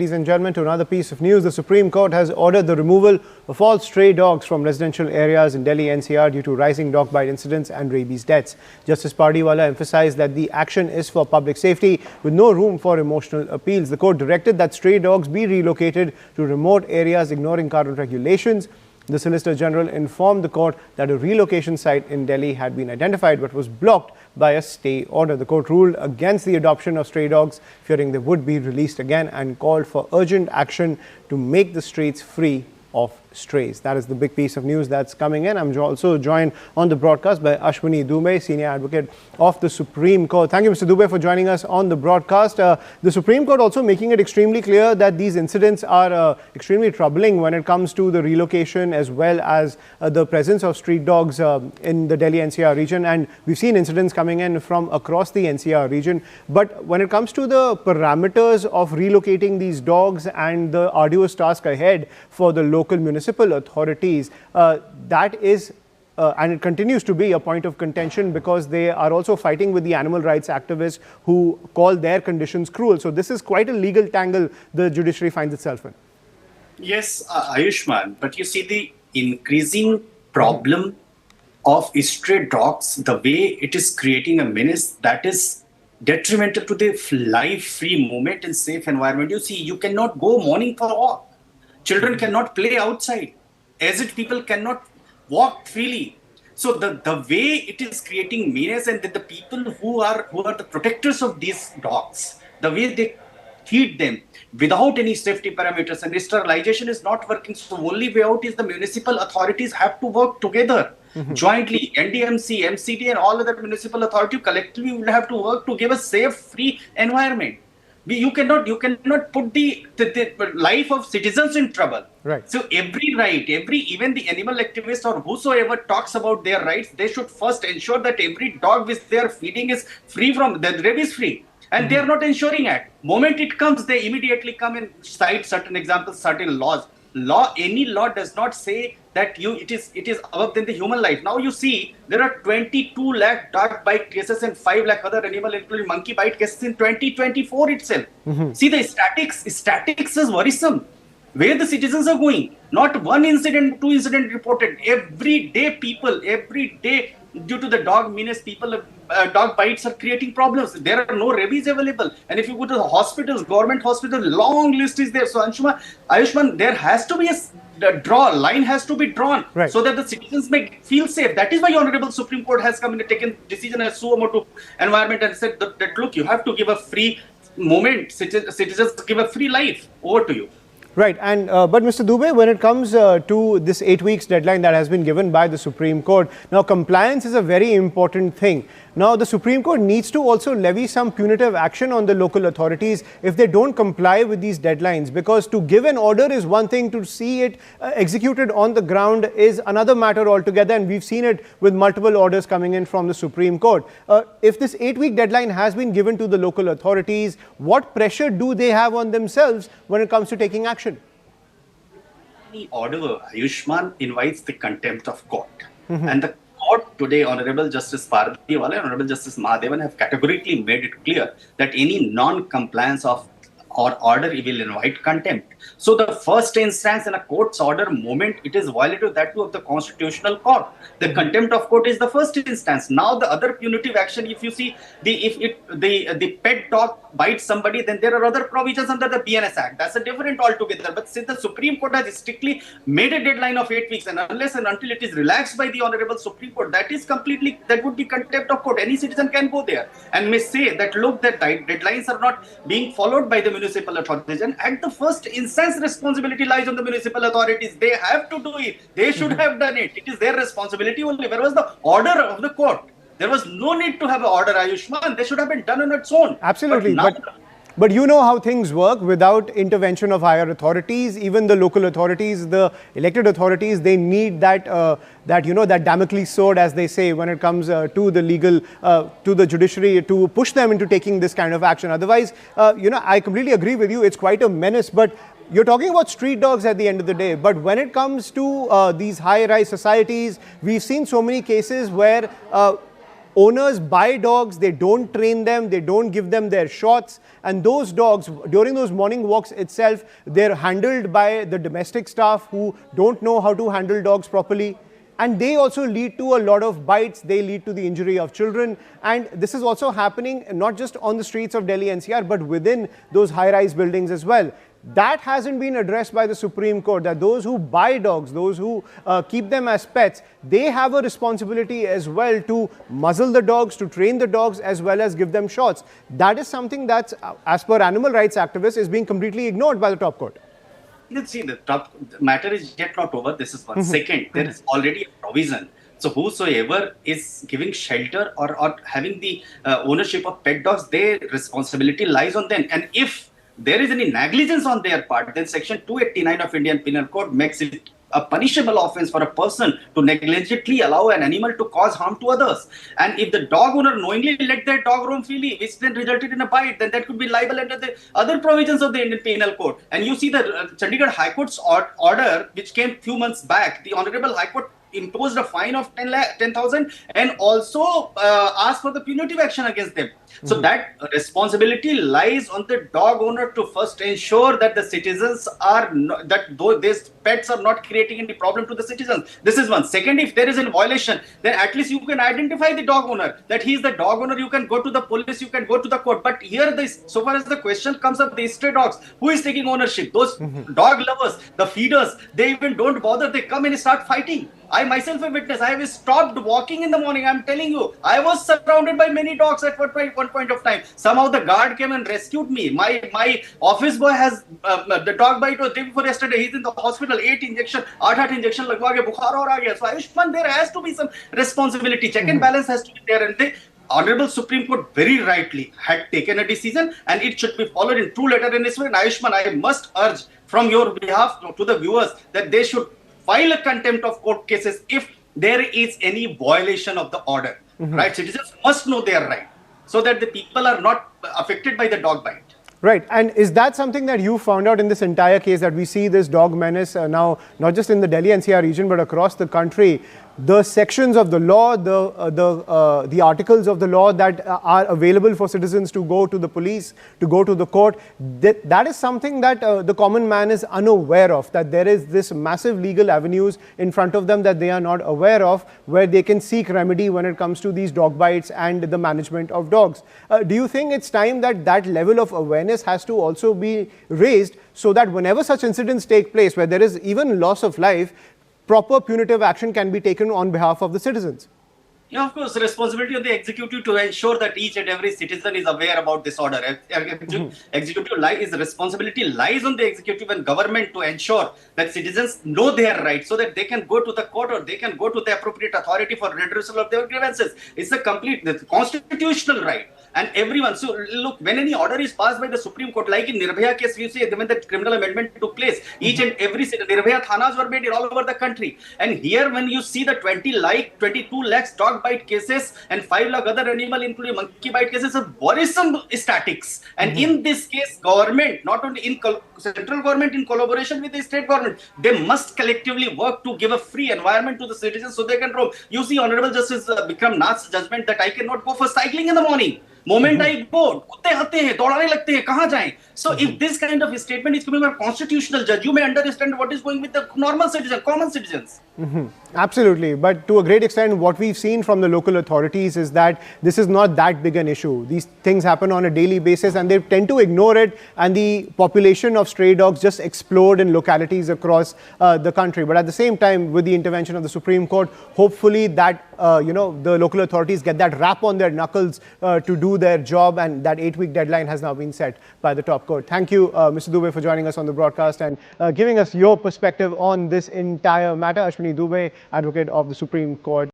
Ladies and gentlemen, to another piece of news. The Supreme Court has ordered the removal of all stray dogs from residential areas in Delhi-NCR due to rising dog bite incidents and rabies deaths. Justice Pardiwala emphasized that the action is for public safety with no room for emotional appeals. The court directed that stray dogs be relocated to remote areas ignoring current regulations. The Solicitor General informed the court that a relocation site in Delhi had been identified but was blocked by a stay order. The court ruled against the adoption of stray dogs, fearing they would be released again, and called for urgent action to make the streets free of strays. That is the big piece of news that's coming in. I'm also joined on the broadcast by Ashwani Dubey, Senior Advocate of the Supreme Court. Thank you, Mr. Dubey, for joining us on the broadcast. The Supreme Court also making it extremely clear that these incidents are extremely troubling when it comes to the relocation as well as the presence of street dogs in the Delhi-NCR region. And we've seen incidents coming in from across the NCR region. But when it comes to the parameters of relocating these dogs and the arduous task ahead for the local municipal authorities, that is and it continues to be a point of contention because they are also fighting with the animal rights activists who call their conditions cruel. So this is quite a legal tangle the judiciary finds itself in. Yes, Ayushman, but you see the increasing problem of stray dogs, the way it is creating a menace that is detrimental to the life-free movement and safe environment. You see, you cannot go morning for a walk. Children cannot play outside. Aged people cannot walk freely. So the way it is creating menace, and the people who are the protectors of these dogs, the way they feed them without any safety parameters, and sterilization is not working. So only way out is the municipal authorities have to work together jointly. NDMC, MCD, and all other municipal authorities collectively will have to work to give a safe, free environment. You cannot put the life of citizens in trouble. Right. So even the animal activists or whosoever talks about their rights, they should first ensure that every dog which they are feeding is free from the rabies free. And they are not ensuring it. Moment it comes, they immediately come and cite certain examples, certain laws. Any law does not say that it is above than the human life. Now you see there are 22 lakh dog bite cases and 5 lakh other animal, including monkey bite cases in 2024 itself. See, the statistics is worrisome. Where the citizens are going, not one incident, 2 incidents reported. Every day, due to the dog menace, dog bites are creating problems. There are no rabies available. And if you go to the hospitals, government hospitals, long list is there. So Ayushman, there has to be a line has to be drawn, right, so that the citizens may feel safe. That is why Honorable Supreme Court has come and taken decision as suo motu environment and said that look, you have to give a free moment. Citizens give a free life. Over to you. Right, and but Mr. Dubey, when it comes to this 8 weeks deadline that has been given by the Supreme Court, now compliance is a very important thing. Now the Supreme Court needs to also levy some punitive action on the local authorities if they don't comply with these deadlines, because to give an order is one thing, to see it executed on the ground is another matter altogether, and we've seen it with multiple orders coming in from the Supreme Court. If this 8-week deadline has been given to the local authorities, what pressure do they have on themselves when it comes to taking action? The order, Ayushman, invites the contempt of court. And the court today, Honorable Justice Pardiwala and Honorable Justice Mahadevan, have categorically made it clear that any non-compliance of or order will invite contempt. So the first instance in a court's order moment, it is violative that too of the constitutional court. The contempt of court is the first instance. Now the other punitive action, if you see the pet dog bites somebody, then there are other provisions under the BNS Act. That's a different altogether. But since the Supreme Court has strictly made a deadline of 8 weeks, and unless and until it is relaxed by the Honorable Supreme Court, that would be contempt of court. Any citizen can go there and may say that look, that deadlines are not being followed by the municipal authorities, and at the first instance responsibility lies on the municipal authorities. They have to do it. They should have done it. It is their responsibility only. Where was the order of the court? There was no need to have an order, Ayushman. They should have been done on its own. Absolutely. But you know how things work without intervention of higher authorities. Even the local authorities, the elected authorities, they need that Damocles sword, as they say, when it comes to the legal, to the judiciary, to push them into taking this kind of action. Otherwise, I completely agree with you. It's quite a menace. But you're talking about street dogs at the end of the day. But when it comes to these high-rise societies, we've seen so many cases where Owners buy dogs, they don't train them, they don't give them their shots, and those dogs, during those morning walks itself, they're handled by the domestic staff who don't know how to handle dogs properly. And they also lead to a lot of bites, they lead to the injury of children. And this is also happening not just on the streets of Delhi NCR, but within those high-rise buildings as well. That hasn't been addressed by the Supreme Court, that those who buy dogs, those who keep them as pets, they have a responsibility as well to muzzle the dogs, to train the dogs, as well as give them shots. That is something that, as per animal rights activists, is being completely ignored by the top court. Let's see, the matter is yet not over. This is one. Second, there is already a provision. So whosoever is giving shelter or having the ownership of pet dogs, their responsibility lies on them. And if there is any negligence on their part, then Section 289 of Indian Penal Code makes it a punishable offense for a person to negligently allow an animal to cause harm to others. And if the dog owner knowingly let their dog roam freely, which then resulted in a bite, then that could be liable under the other provisions of the Indian Penal Code. And you see the Chandigarh High Court's order, which came few months back, the Honorable High Court imposed a fine of 10,000 and also asked for the punitive action against them. So that responsibility lies on the dog owner to first ensure that the citizens are not, that these pets are not creating any problem to the citizens. This is one. Second, if there is a violation, then at least you can identify the dog owner, that he is the dog owner. You can go to the police, you can go to the court. But here, so far as the question comes up, the stray dogs, who is taking ownership? Those dog lovers, the feeders, they even don't bother. They come and start fighting. I myself a witness. I have stopped walking in the morning. I'm telling you, I was surrounded by many dogs at one point of time. Somehow the guard came and rescued me. My office boy has the dog bite was day before yesterday. He's in the hospital. 8 injection lagwa ke bukhar aur aa gaya. So Ayushman, there has to be some responsibility. Check and balance has to be there. And the Honorable Supreme Court very rightly had taken a decision, and it should be followed in true letter and spirit. And Ayushman, I must urge from your behalf to the viewers that they should file a contempt of court cases if there is any violation of the order. Right? Citizens must know their right so that the people are not affected by the dog bite. Right. And is that something that you found out in this entire case, that we see this dog menace now, not just in the Delhi NCR region, but across the country? The sections of the law, the articles of the law that are available for citizens to go to the police, to go to the court, that is something that the common man is unaware of, that there is this massive legal avenues in front of them that they are not aware of, where they can seek remedy when it comes to these dog bites and the management of dogs. Do you think it's time that that level of awareness has to also be raised, so that whenever such incidents take place, where there is even loss of life, proper punitive action can be taken on behalf of the citizens? Yeah, of course, the responsibility of the executive to ensure that each and every citizen is aware about this order. The responsibility lies on the executive and government to ensure that citizens know their rights so that they can go to the court or they can go to the appropriate authority for redressal of their grievances. It's a complete constitutional right. And everyone, so look, when any order is passed by the Supreme Court, like in Nirbhaya case, you see when the criminal amendment took place, each and every Nirbhaya thanas were made all over the country. And here, when you see the 22 lakhs dog bite cases and 5 lakh other animal, including monkey bite cases, are worrisome statistics. And in this case, government, not only in central government in collaboration with the state government, they must collectively work to give a free environment to the citizens so they can roam. You see, Honorable Justice Bikram Nath's judgment that I cannot go for cycling in the morning. Moment I go, kutte aate hain, daudane lagte hain, kahan jaye? So if this kind of statement is coming from a constitutional judge, you may understand what is going with the normal citizen, common citizens. Absolutely. But to a great extent, what we've seen from the local authorities is that this is not that big an issue. These things happen on a daily basis and they tend to ignore it, and the population of stray dogs just explode in localities across the country. But at the same time, with the intervention of the Supreme Court, hopefully that the local authorities get that rap on their knuckles to do their job, and that 8-week deadline has now been set by the top court. Thank you, Mr. Dubey, for joining us on the broadcast and giving us your perspective on this entire matter. Ashwani Dubey, Advocate of the Supreme Court.